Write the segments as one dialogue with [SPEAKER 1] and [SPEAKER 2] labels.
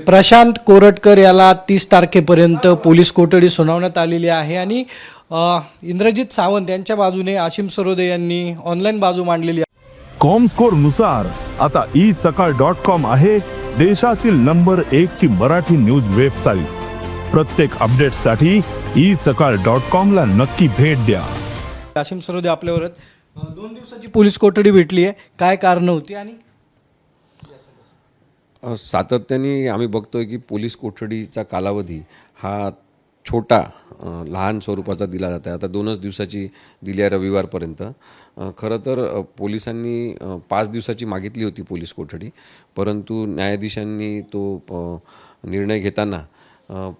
[SPEAKER 1] प्रशांत कोरटकर याला 30 तारखेपर्यंत पोलीस कोठडी सुनावण्यात आलेली आहे आणि इंद्रजित सावंत यांच्या बाजूने आशिम सरोदे यांनी ऑनलाईन बाजू मांडलेली आहे।
[SPEAKER 2] कॉमस्कोर नुसार आता isakal.com आहे देशातील नंबर 1 ची मराठी न्यूज वेबसाईट। प्रत्येक अपडेटसाठी isakal.com ला नक्की भेट द्या।
[SPEAKER 1] आशिम सरोदे आपल्यावर 2 दिवसाची पोलीस कोठडी भेटली आहे, काय कारण होती आणि
[SPEAKER 3] सातत्याने आम्ही बघतोय की पोलीस कोठडीचा कालावधी हा छोटा लहान स्वरूपाचा दिला जात आहे। आता 2च दिवसाची दिली आहे रविवारपर्यंत। खरं तर पोलिसांनी 5 दिवसाची मागितली होती पोलीस कोठडी, परंतु न्यायाधीशांनी तो निर्णय घेताना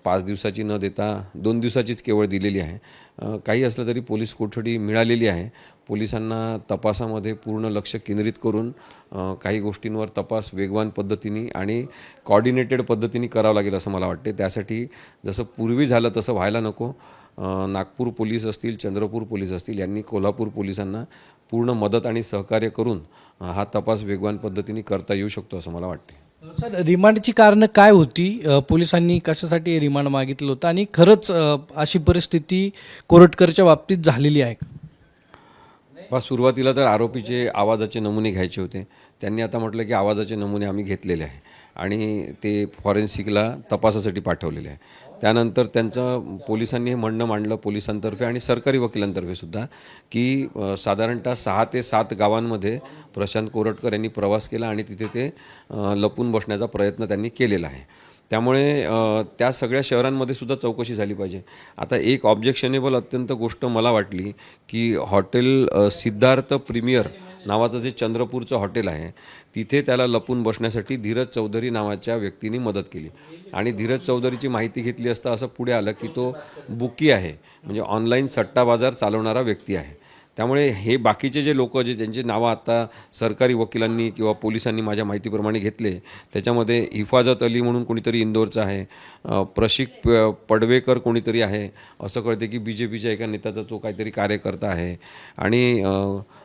[SPEAKER 3] 5 दिवसाची न देता 2 दिवसाचीच केवळ दिलेली आहे। काही असलं तरी पोलीस कोठडी मिळालेली आहे। पोलिसांना तपासामध्ये पूर्ण लक्ष केंद्रित करून काही गोष्टींवर तपास वेगवान पद्धतीने आणि कोऑर्डिनेटेड पद्धतीने करावं लागेल असं मला वाटते। त्यासाठी जसं पूर्वी झालं तसं व्हायला नको। नागपूर पोलीस असतील, चंद्रपूर पोलीस असतील यांनी कोल्हापूर पोलिसांना पूर्ण मदत आणि सहकार्य करून हा तपास वेगवान पद्धतीने करता येऊ शकतो असं मला वाटते।
[SPEAKER 1] सर, रिमांडची कारणं काय होती? पोलिसांनी कशासाठी रिमांड मागितलं होतं आणि खरंच अशी परिस्थिती कोरटकरच्या बाबतीत झालेली आहे?
[SPEAKER 3] सुरुवातीला तर आरोपीचे आवाजाचे नमुने घ्यायचे होते। त्यांनी आता म्हटलं की आवाजाचे नमुने आम्ही घेतलेले आहे आणि ते फॉरेन्सिकला तपासासाठी पाठवलेले आहे। त्यानंतर त्यांचं पोलिसांनी हे म्हणणं मांडलं पोलिसांतर्फे आणि सरकारी वकिलांतर्फे सुद्धा की साधारणतः 6 ते 7 गावांमध्ये प्रशांत कोरटकर यांनी प्रवास केला आणि तिथे ते लपून बसण्याचा प्रयत्न त्यांनी केलेला आहे। त्यामुळे त्या सगळ्या शहरांमध्ये सुद्धा चौकशी झाली पाहिजे। आता एक ऑब्जेक्शनेबल अत्यंत गोष्ट मला वाटली की हॉटेल सिद्धार्थ प्रीमियर नावाचं जे चंद्रपूरचं हॉटेल आहे तिथे त्याला लपून बसण्यासाठी धीरज चौधरी नावाच्या व्यक्तीने मदत केली आणि धीरज चौधरीची माहिती घेतली असता असं पुढे आलं की तो बुकी आहे, म्हणजे ऑनलाईन सट्टा बाजार चालवणारा व्यक्ती आहे। त्यामुळे हे बाकीचे जे लोक ज्यांची नावं आता सरकारी वकिलांनी किंवा पोलिसांनी माझ्या माहितीप्रमाणे घेतले त्याच्यामध्ये हिफाजत अली म्हणून कोणीतरी इंदोरचा आहे, प्रशिक पडवेकर कोणीतरी आहे, असं कळते की BJPच्या एका नेत्याचा तो काहीतरी कार्यकर्ता आहे आणि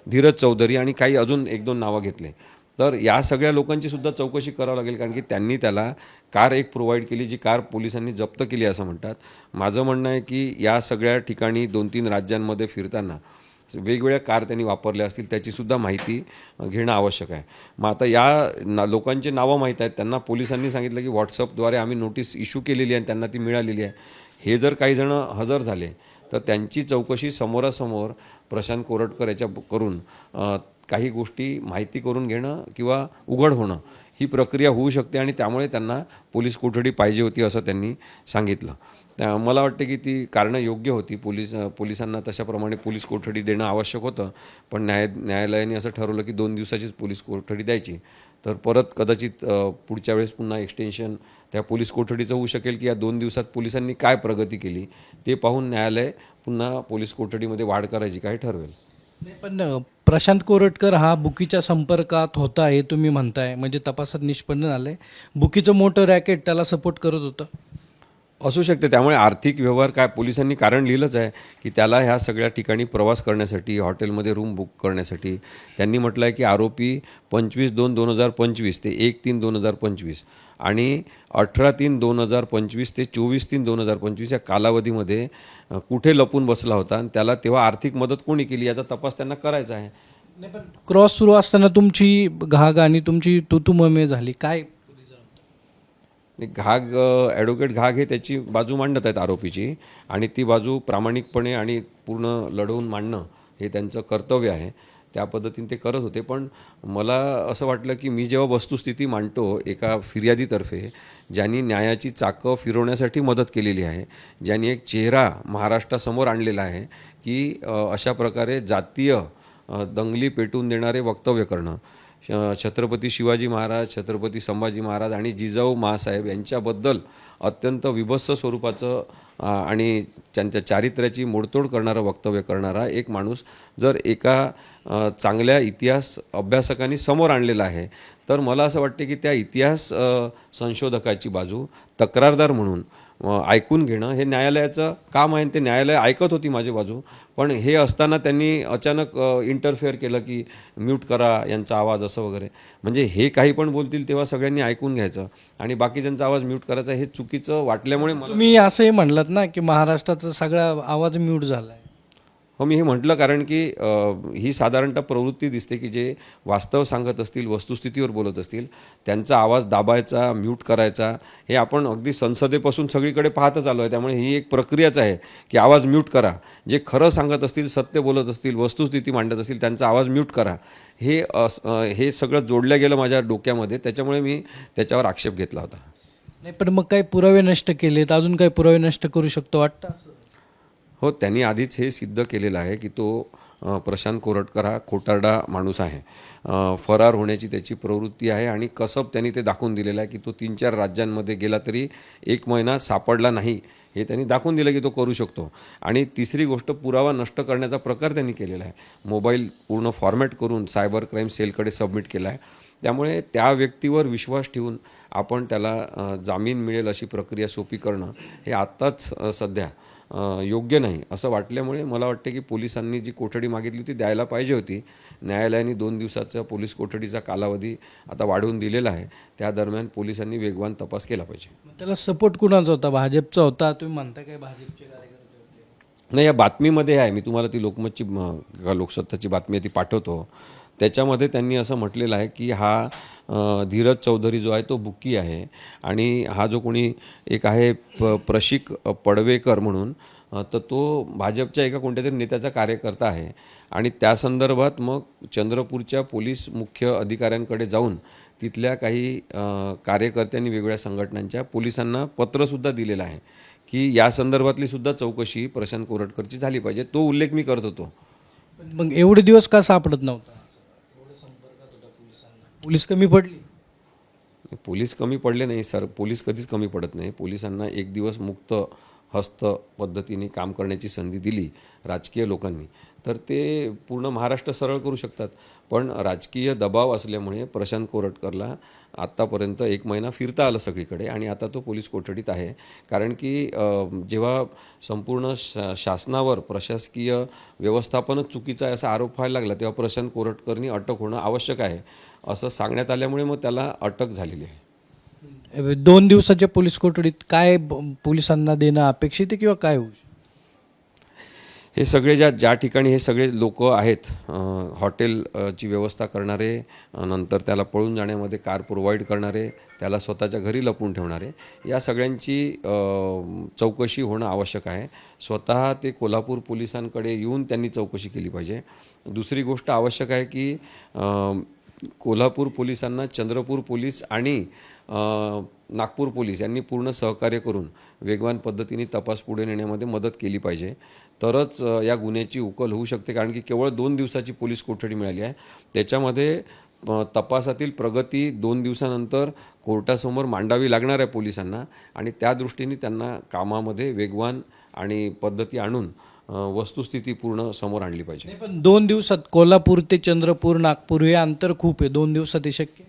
[SPEAKER 3] धीरज चौधरी आणि काही अजून 1-2 नावं घेतले। तर या सगळ्या लोकांची सुद्धा चौकशी करावं लागेल कारण की त्यांनी त्याला कार एक प्रोव्हाइड केली जी कार पोलिसांनी जप्त केली असं म्हणतात। माझं म्हणणं आहे की या सगळ्या ठिकाणी 2-3 राज्यांमध्ये फिरताना वेगवेगळ्या कार त्यांनी वापरल्या असतील त्याचीसुद्धा माहिती घेणं आवश्यक आहे। मग आता या लोकांचे नावं माहीत आहेत, त्यांना पोलिसांनी सांगितलं की व्हॉट्सअपद्वारे आम्ही नोटीस इश्यू केलेली आहे आणि त्यांना ती मिळालेली आहे। हे जर काही जण हजर झाले तर त्यांची चौकशी समोरासमोर प्रशांत कोरटकर याच्या करून काही गोष्टी माहिती करून घेणं किंवा उघड होणं ही प्रक्रिया होऊ शकते आणि त्यामुळे त्यांना पोलीस कोठडी पाहिजे होती असं त्यांनी सांगितलं। मला वाटते की ती कारणं योग्य होती। पोलिसांना तशाप्रमाणे पोलीस कोठडी देणं आवश्यक होतं, पण न्यायालयाने असं ठरवलं की 2 दिवसाचीच पोलीस कोठडी द्यायची। तर परत कदाचित पुढच्या वेळेस पुन्हा एक्सटेन्शन त्या पोलीस कोठडीचं होऊ शकेल की या 2 दिवसात पोलिसांनी काय प्रगती केली ते पाहून न्यायालय पुन्हा पोलीस कोठडीमध्ये वाढ करायची काय ठरवेल।
[SPEAKER 1] पण प्रशांत कोरटकर हा बुकीच्या संपर्कात होता हे तुम्ही म्हणताय, म्हणजे तपासात निष्पन्न झालं आहे बुकीचं मोठं रॅकेट त्याला सपोर्ट करत होतं
[SPEAKER 3] असू शकते। त्यामुळे आर्थिक व्यवहार काय पोलिसांनी कारण लिहिलंच आहे की त्याला ह्या सगळ्या ठिकाणी प्रवास करण्यासाठी हॉटेलमध्ये रूम बुक करण्यासाठी त्यांनी म्हटलं आहे की आरोपी 25/2/2025 ते 1/3/2025 आणि 18/3/2025 ते 24/3/2025 या कालावधीमध्ये कुठे लपून बसला होता आणि त्याला तेव्हा आर्थिक मदत कोणी केली याचा तपास त्यांना करायचा आहे।
[SPEAKER 1] नाही, पण क्रॉस सुरू असताना तुमची घाग आणि तुमची तुतुममे झाली काय?
[SPEAKER 3] घाग ॲडव्होकेट घाग हे त्याची बाजू मांडत आहेत आरोपीची आणि ती बाजू प्रामाणिकपणे आणि पूर्ण लढवून मांडणं हे त्यांचं कर्तव्य आहे। त्या पद्धतीने ते करत होते। पण मला असं वाटलं की मी जेव्हा वस्तुस्थिती मांडतो एका फिर्यादीतर्फे ज्यांनी न्यायाची चाकं फिरवण्यासाठी मदत केलेली आहे, ज्यांनी एक चेहरा महाराष्ट्रासमोर आणलेला आहे की अशा प्रकारे जातीय दंगली पेटवून देणारे वक्तव्य करणं, छत्रपती शिवाजी महाराज, छत्रपती संभाजी महाराज आणि जिजाऊ माँसाहेब यांच्याबद्दल अत्यंत विभत्स स्वरूपाचं आणि त्यांच्या चारित्र्याची मोडतोड करणारं वक्तव्य करणारा एक माणूस जर एका चांगल्या इतिहास अभ्यासकांनी समोर आणलेला आहे तर मला असं वाटते की त्या इतिहास संशोधकाची बाजू तक्रारदार म्हणून ऐकून घेणं हे न्यायालयाचं काम आहे. ते न्यायालय ऐकत होती माझी बाजू, पण हे असताना त्यांनी अचानक इंटरफेअर केलं की म्यूट करा यांचा आवाज असं वगैरे. म्हणजे हे काही पण बोलतील तेव्हा सगळ्यांनी ऐकून घ्यायचं आणि बाकीच्यांचा आवाज म्यूट करायचा हे चुकीचं वाटल्यामुळे मला
[SPEAKER 1] तुम्ही असंही म्हणलात ना की महाराष्ट्राचा सगळा आवाज म्यूट झाला आहे.
[SPEAKER 3] हो, मी हे म्हटलं कारण की ही साधारणतः प्रवृत्ती दिसते की जे वास्तव सांगत असतील, वस्तुस्थितीवर बोलत असतील, त्यांचा आवाज दाबायचा, म्यूट करायचा, हे आपण अगदी संसदेपासून सगळीकडे पाहतच आलो आहे. त्यामुळे ही एक प्रक्रियाच आहे की आवाज म्यूट करा. जे खरं सांगत असतील, सत्य बोलत असतील, वस्तुस्थिती मांडत असतील, त्यांचा आवाज म्यूट करा. हे सगळं जोडलं गेलं माझ्या डोक्यामध्ये. त्याच्यामुळे मी त्याच्यावर आक्षेप घेतला होता.
[SPEAKER 1] नाही, पण मग काही पुरावे नष्ट केलेत, अजून काही पुरावे नष्ट करू शकतो वाटतं असं?
[SPEAKER 3] हो, त्यांनी आधीच हे सिद्ध केलेलं आहे की तो प्रशांत कोरटकर हा खोटारडा माणूस आहे. फरार होण्याची त्याची प्रवृत्ती आहे आणि कसब त्यांनी ते दाखवून दिलेलं आहे की तो 3-4 राज्यांमध्ये गेला तरी 1 महिना सापडला नाही, हे त्यांनी दाखवून दिलं की तो करू शकतो. आणि तिसरी गोष्ट, पुरावा नष्ट करण्याचा प्रकार त्यांनी केलेला आहे. मोबाईल पूर्ण फॉर्मॅट करून सायबर क्राईम सेलकडे सबमिट केला आहे. त्यामुळे त्या व्यक्तीवर विश्वास ठेवून आपण त्याला जामीन मिळेल अशी प्रक्रिया सोपी करणं हे आत्ताच सध्या योग्य नाही असं वाटल्यामुळे मला वाटते की पोलिसांनी जी कोठडी मागितली ती द्यायला पाहिजे होती. न्यायालयाने 2 दिवसाचा पोलीस कोठडीचा कालावधी आता वाढवून दिलेला आहे. त्या दरम्यान पोलिसांनी वेगवान तपास केला पाहिजे.
[SPEAKER 1] मग त्याला सपोर्ट कुणाचा होता? भाजपचा होता? तुम्ही म्हणता काय भाजपचे कार्यकर्ते होते?
[SPEAKER 3] नाही, या बातमीमध्ये आहे, मी तुम्हाला ती लोकमतची लोकसत्ताची बातमी आहे ती पाठवतो. त्याच्यामध्ये त्यांनी असं म्हटलेलं आहे की हा धीरज चौधरी जो आहे तो बुक्की आहे आणि हा जो कोणी एक आहे प्रशिक पडवेकर म्हणून, तर तो भाजपच्या एका कोणत्या तरी नेत्याचा कार्यकर्ता आहे. आणि त्या संदर्भात मग चंद्रपूरच्या पोलीस मुख्य अधिकाऱ्यांकडे जाऊन तिथल्या काही कार्यकर्त्यांनी वेगवेगळ्या संघटनांच्या पोलिसांना पत्रसुद्धा दिलेलं आहे की या संदर्भातली सुद्धा चौकशी प्रशांत कोरटकरची झाली पाहिजे. तो उल्लेख मी करत होतो.
[SPEAKER 1] पण मग एवढे दिवस का सापडत नव्हता? पोलीस कमी पडली?
[SPEAKER 3] पोलीस कमी पडले नाही सर, पोलीस कधीच कमी पडत नाही. पोलिसांना एक दिवस मुक्त हस्त पद्धतीने काम करण्याची संधी दिली राजकीय लोकांनी तर ते पूर्ण महाराष्ट्र सरळ करू शकतात. पण राजकीय दबाव असल्यामुळे प्रशांत कोरटकरला आत्तापर्यंत 1 महिना फिरता आलं सगळीकडे आणि आता तो पोलीस कोठडीत आहे. कारण की जेव्हा संपूर्ण शासनावर प्रशासकीय व्यवस्थापनच चुकीचं आहे असा आरोप व्हायला लागला तेव्हा प्रशांत कोरटकरनी अटक होणं आवश्यक आहे असं सांगण्यात आल्यामुळे मग त्याला अटक झालेली आहे.
[SPEAKER 1] 2 दिवसाच्या पोलीस कोठडीत काय पोलिसांना देणं अपेक्षित आहे किंवा काय होऊ शकतं?
[SPEAKER 3] हे सगळे ज्या ठिकाणी हे सगळे लोक आहेत, हॉटेलची व्यवस्था करणारे, नंतर त्याला पळून जाण्यामध्ये कार प्रोव्हाइड करणारे, त्याला स्वतःच्या घरी लपवून ठेवणारे, या सगळ्यांची चौकशी होणं आवश्यक आहे. स्वतः ते कोल्हापूर पोलिसांकडे येऊन त्यांनी चौकशी केली पाहिजे. दुसरी गोष्ट आवश्यक आहे की कोल्हापूर पोलिसांना चंद्रपूर पोलीस आणि नागपूर पोलीस यांनी पूर्ण सहकार्य करून वेगवान पद्धतीने तपास पुढे नेण्यामध्ये मदत केली पाहिजे. तरच या गुन्ह्याची उकल होऊ शकते. कारण की केवळ 2 दिवसाची पोलीस कोठडी मिळाली आहे. त्याच्यामध्ये तपासातील प्रगती 2 दिवसानंतर कोर्टासमोर मांडावी लागणार आहे पोलिसांना आणि त्या दृष्टीने त्यांना कामामध्ये वेगवान आणि पद्धती आणून वस्तुस्थिती पूर्ण समोर आणली पाहिजे.
[SPEAKER 1] नाही, पण 2 दिवसात कोल्हापूर ते चंद्रपूर नागपूर हे अंतर खूप आहे. 2 दिवसात हे शक्य?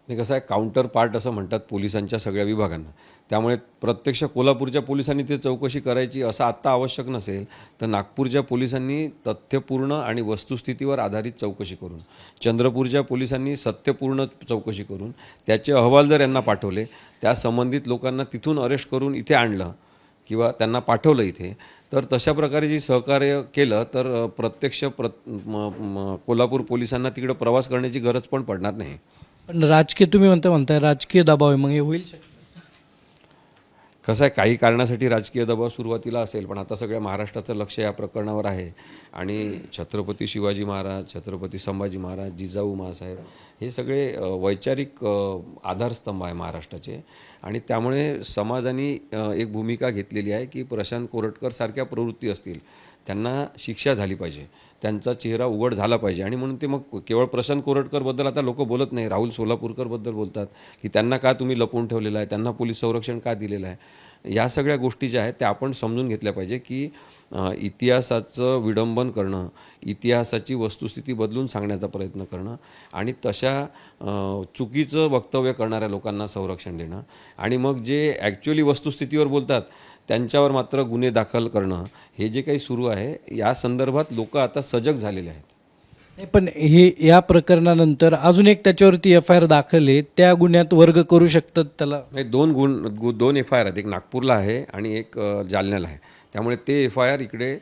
[SPEAKER 3] हे कसं आहे, काउंटर पार्ट असं म्हणतात पोलिसांच्या सगळ्या विभागांना. त्यामुळे प्रत्यक्ष कोल्हापूरच्या पोलिसांनी ते चौकशी करायची असं आत्ता आवश्यक नसेल तर नागपूरच्या पोलिसांनी तथ्यपूर्ण आणि वस्तुस्थितीवर आधारित चौकशी करून, चंद्रपूरच्या पोलिसांनी सत्यपूर्ण चौकशी करून त्याचे अहवाल जर यांना पाठवले, त्या संबंधित लोकांना तिथून अरेस्ट करून इथे आणलं किंवा त्यांना पाठवलं इथे, तर तशा प्रकारे जी सहकार्य केलं तर प्रत्यक्ष कोल्हापूर पोलिसांना तिकडं प्रवास करण्याची गरज पण पडणार नाही.
[SPEAKER 1] पण राजकीय तुम्ही म्हणताय राजकीय दबाव आहे, मग हे होईल शक्य?
[SPEAKER 3] कसं आहे, काही कारणासाठी राजकीय दबाव सुरुवातीला असेल, पण आता सगळ्या महाराष्ट्राचं लक्ष या प्रकरणावर आहे आणि छत्रपती शिवाजी महाराज, छत्रपती संभाजी महाराज, जिजाऊ माँसाहेब हे सगळे वैचारिक आधारस्तंभ आहे महाराष्ट्राचे. आणि त्यामुळे समाजाने एक भूमिका घेतलेली आहे की प्रशांत कोरटकर सारख्या प्रवृत्ती असतील त्यांना शिक्षा झाली पाहिजे. त्यांचा चेहरा उघड झाला पाहिजे. आणि म्हणून ते मग केवळ प्रशांत कोरटकरबद्दल आता लोक बोलत नाही, राहुल सोलापूरकरबद्दल बोलतात की त्यांना का तुम्ही लपवून ठेवलेलं आहे, त्यांना पोलीस संरक्षण का दिलेलं आहे. या सगळ्या गोष्टी ज्या आहेत त्या आपण समजून घेतल्या पाहिजे की इतिहासाचं विडंबन करणं, इतिहासाची वस्तुस्थिती बदलून सांगण्याचा प्रयत्न करणं आणि तशा चुकीचं वक्तव्य करणाऱ्या लोकांना संरक्षण देणं आणि मग जे ॲक्च्युअली वस्तुस्थितीवर बोलतात त्यांच्यावर मात्र गुन्हे दाखल करणं, हे जे काही सुरू आहे या संदर्भात लोक आता सजग झालेले आहेत.
[SPEAKER 1] नाही, पण हे या प्रकरणानंतर अजून एक त्याच्यावरती FIR दाखल आहे, त्या गुन्ह्यात वर्ग करू शकतात त्याला?
[SPEAKER 3] नाही, दोन FIR आहेत, एक नागपूरला आहे आणि एक जालन्याला आहे. त्यामुळे ते FIR इकडे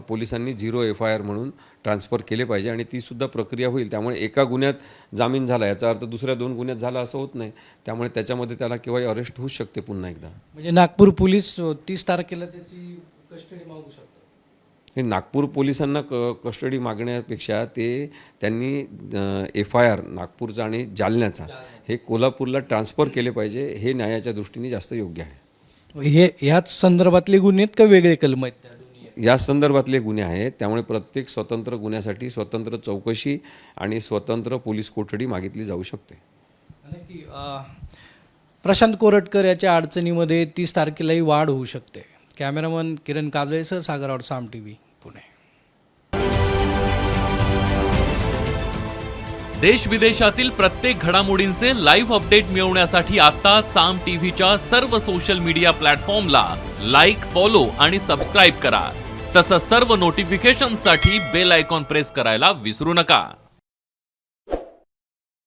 [SPEAKER 3] पोलिसांनी 0 FIR म्हणून ट्रान्सफर केले पाहिजे आणि तीसुद्धा प्रक्रिया होईल. त्यामुळे एका गुन्ह्यात जामीन झाला याचा अर्थ दुसऱ्या 2 गुन्ह्यात झाला असं होत नाही. त्यामुळे त्याच्यामध्ये त्याला केव्हाही अरेस्ट होऊच शकते पुन्हा एकदा.
[SPEAKER 1] म्हणजे नागपूर पोलीस 30 तारखेला त्याची कस्टडी मागू शकतात?
[SPEAKER 3] हे नागपूर पोलिसांना कस्टडी मागण्यापेक्षा त्यांनी FIR नागपूरचा आणि जालन्याचा हे कोल्हापूरला ट्रान्सफर केले पाहिजे, हे न्यायाच्या दृष्टीने जास्त योग्य आहे.
[SPEAKER 1] हे याच संदर्भातले गुन्हे आहेत का वेगळे कलम आहेत त्या दोन्ही?
[SPEAKER 3] या संदर्भातले गुन्हे आहेत. त्यामुळे प्रत्येक स्वतंत्र गुन्ह्यासाठी स्वतंत्र चौकशी आणि स्वतंत्र पोलीस कोठडी मागितली जाऊ शकते.
[SPEAKER 1] की प्रशांत कोरटकर याच्या अडचणीमध्ये 30 तारखेलाही वाढ होऊ शकते. कॅमेरामन किरण काजळेसह सागर साम TV पुणे.
[SPEAKER 4] देश विदेशातील प्रत्येक घडामोडींचे लाईव्ह अपडेट मिळवण्यासाठी आता साम टीव्हीच्या सर्व सोशल मीडिया प्लॅटफॉर्मला लाईक, फॉलो आणि सबस्क्राईब करा. तसंच सर्व नोटिफिकेशनसाठी बेल आयकॉन प्रेस करायला विसरू नका.